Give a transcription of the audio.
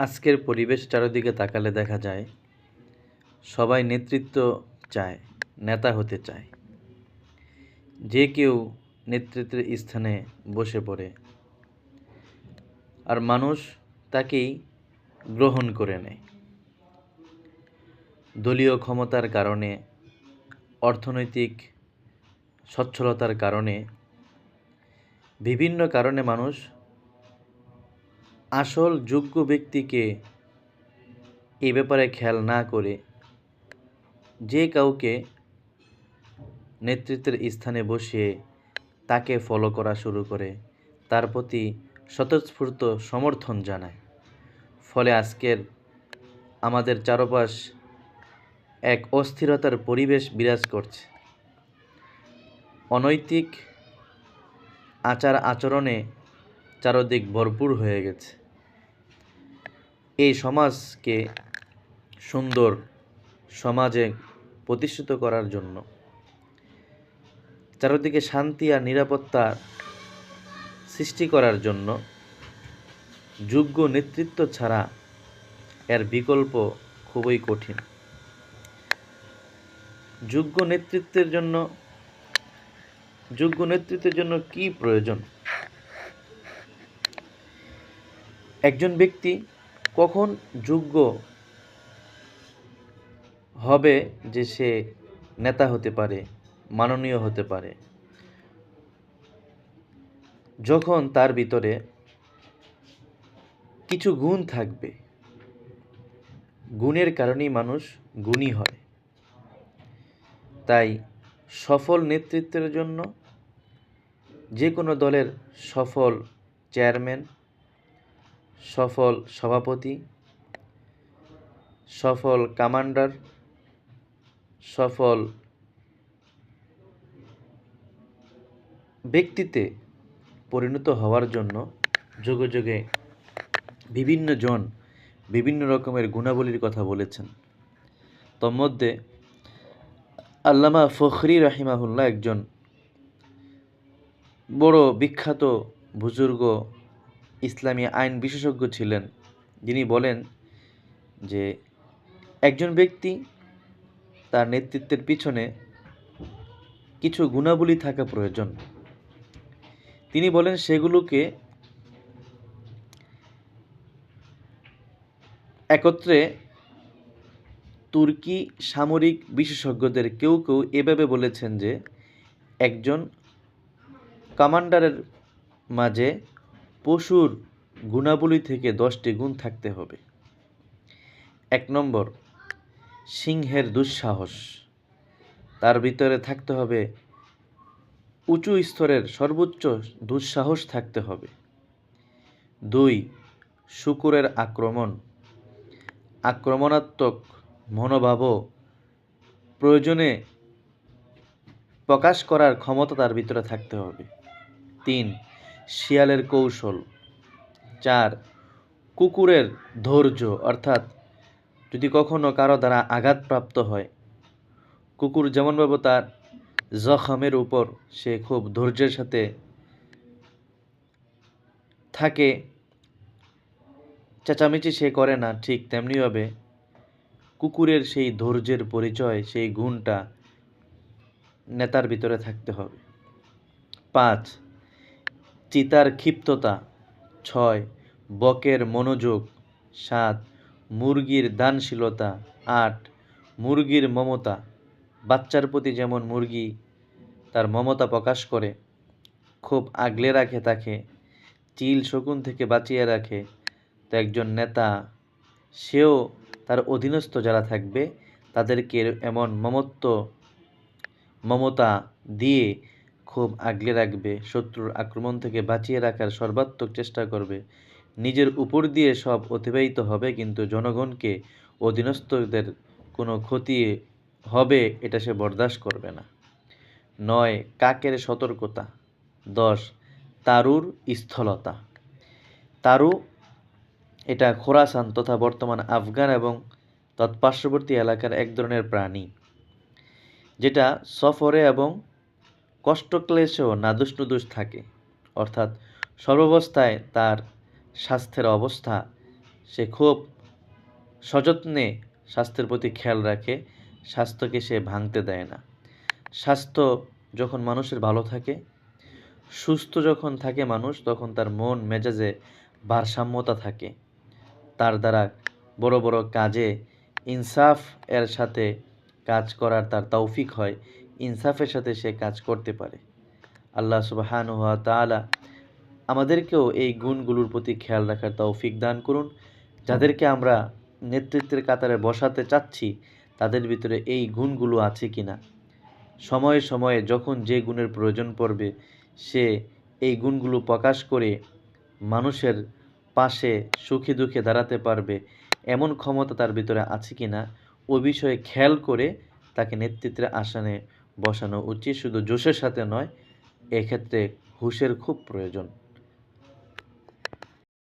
আজকের পরিবেশ চারিদিকে তাকালে দেখা যায় সবাই নেতৃত্ব চায়, নেতা হতে চায়। যে কেউ নেতৃত্বের স্থানে বসে পড়ে আর মানুষ তাকেই গ্রহণ করে নেয়। দলীয় ক্ষমতার কারণে, অর্থনৈতিক সচ্ছলতার কারণে, বিভিন্ন কারণে মানুষ আসল যোগ্য ব্যক্তিকে এই ব্যাপারে খেয়াল না করে যে কাউকে নেতৃত্বের স্থানে বসিয়ে তাকে ফলো করা শুরু করে, তার প্রতি স্বতঃস্ফূর্ত সমর্থন জানায়। ফলে আজকের আমাদের চারপাশ এক অস্থিরতার পরিবেশ বিরাজ করছে। অনৈতিক আচার আচরণে চারদিক ভরপুর হয়ে গেছে। এই সমাজকে সুন্দর সমাজে প্রতিষ্ঠিত করার জন্য, চারদিকে শান্তি আর নিরাপত্তা সৃষ্টি করার জন্য যোগ্য নেতৃত্ব ছাড়া এর বিকল্প খুবই কঠিন। যোগ্য নেতৃত্বের জন্য কি প্রয়োজন? একজন ব্যক্তি কখন যোগ্য হবে যে সে নেতা হতে পারে, মাননীয় হতে পারে? যখন তার ভিতরে কিছু গুণ থাকবে। গুণের কারণেই মানুষ গুণী হয়। তাই সফল নেতৃত্বের জন্য যে কোনো দলের সফল চেয়ারম্যান, সফল সভাপতি, সফল কমান্ডার, সফল ব্যক্তিতে পরিণত হওয়ার জন্য যুগে যুগে বিভিন্ন জন বিভিন্ন রকমের গুণাবলীর কথা বলেছেন। তন্মধ্যে আল্লামা ফখরি রাহিমাহুল্লাহ একজন বড় বিখ্যাত বুজুর্গ ইসলামী আইন বিশেষজ্ঞ ছিলেন। যিনি বলেন যে একজন ব্যক্তি তার নেতৃত্বের পিছনে কিছু গুণাবলী থাকা প্রয়োজন। তিনি বলেন সেগুলোকে একত্রে তুর্কি সামরিক বিশেষজ্ঞদের কেউ কেউ এভাবে বলেছেন যে একজন কমান্ডারের মাঝে পশুর গুণাবলী থেকে 10টি গুণ থাকতে হবে। 1 নম্বর, সিংহের দুঃসাহস, তার ভিতরে থাকতে হবে উঁচু স্তরের সর্বোচ্চ দুঃসাহস থাকতে হবে। 2, শূকরের আক্রমণাত্মক মনোভাবও প্রয়োজনে প্রকাশ করার ক্ষমতা তার ভিতরে থাকতে হবে। 3, শিয়ালের কৌশল। 4, কুকুরের ধৈর্য, অর্থাৎ যদি কখনো কারো দ্বারা আঘাতপ্রাপ্ত হয়, কুকুর যেমনভাবে তার জখমের উপর সে খুব ধৈর্যের সাথে থাকে, চেঁচামেচি সে করে না, ঠিক তেমনিভাবে কুকুরের সেই ধৈর্যের পরিচয়, সেই গুণটা নেতার ভিতরে থাকতে হবে। 5, চিতার ক্ষিপ্ততা। 6, বকের মনোযোগ। 7, মুরগির দানশীলতা। 8, মুরগির মমতা। বাচ্চার প্রতি যেমন মুরগি তার মমতা প্রকাশ করে, খুব আগলে রাখে, তাকে চিল শকুন থেকে বাঁচিয়ে রাখে, তো একজন নেতা সেও তার অধীনস্থ যারা থাকবে তাদেরকে এমন মমতা দিয়ে খুব আগলে রাখবে, শত্রুর আক্রমণ থেকে বাঁচিয়ে রাখার সর্বাত্মক চেষ্টা করবে। নিজের উপর দিয়ে সব অতিবাহিত হবে, কিন্তু জনগণকে, অধীনস্থদের কোনো ক্ষতি হবে এটা সে বরদাস্ত করবে না। 9, কাকের সতর্কতা। 10, তারুর স্থলতা। তারু এটা খোরাসান তথা বর্তমান আফগান এবং তৎপার্শ্ববর্তী এলাকার এক ধরনের প্রাণী, যেটা সফরে এবং কষ্টক্লেশেও নাদুস নুদুস থাকে, অর্থাৎ সর্বাবস্থায় তার স্বাস্থ্যের অবস্থা সে খুব সযত্নে স্বাস্থ্যের প্রতি খেয়াল রাখে, স্বাস্থ্যকে সে ভাঙতে দেয় না। স্বাস্থ্য যখন মানুষের ভালো থাকে, সুস্থ যখন থাকে মানুষ, তখন তার মন মেজাজে ভারসাম্যতা থাকে। তার দ্বারা বড় বড় কাজে ইনসাফ এর সাথে কাজ করার তার তৌফিক হয়, ইনসাফের সাথে সে কাজ করতে পারে। আল্লাহ সুবহানাহু ওয়া তাআলা আমাদেরকেও এই গুণগুলোর প্রতি খেয়াল রাখার তৌফিক দান করুন। যাদেরকে আমরা নেতৃত্বের কাতারে বসাতে চাচ্ছি, তাদের ভিতরে এই গুণগুলো আছে কিনা। সময়ে সময়ে যখন যে গুণের প্রয়োজন পড়বে, সে এই গুণগুলো প্রকাশ করে মানুষের পাশে সুখে দুঃখে দাঁড়াতে পারবে, এমন ক্ষমতা তার ভিতরে আছে কিনা, ওই বিষয়ে খেয়াল করে তাকে নেতৃত্বের আসনে বসানো উচিত। শুধু জোশের সাথে নয়, এক্ষেত্রে হুঁশের খুব প্রয়োজন।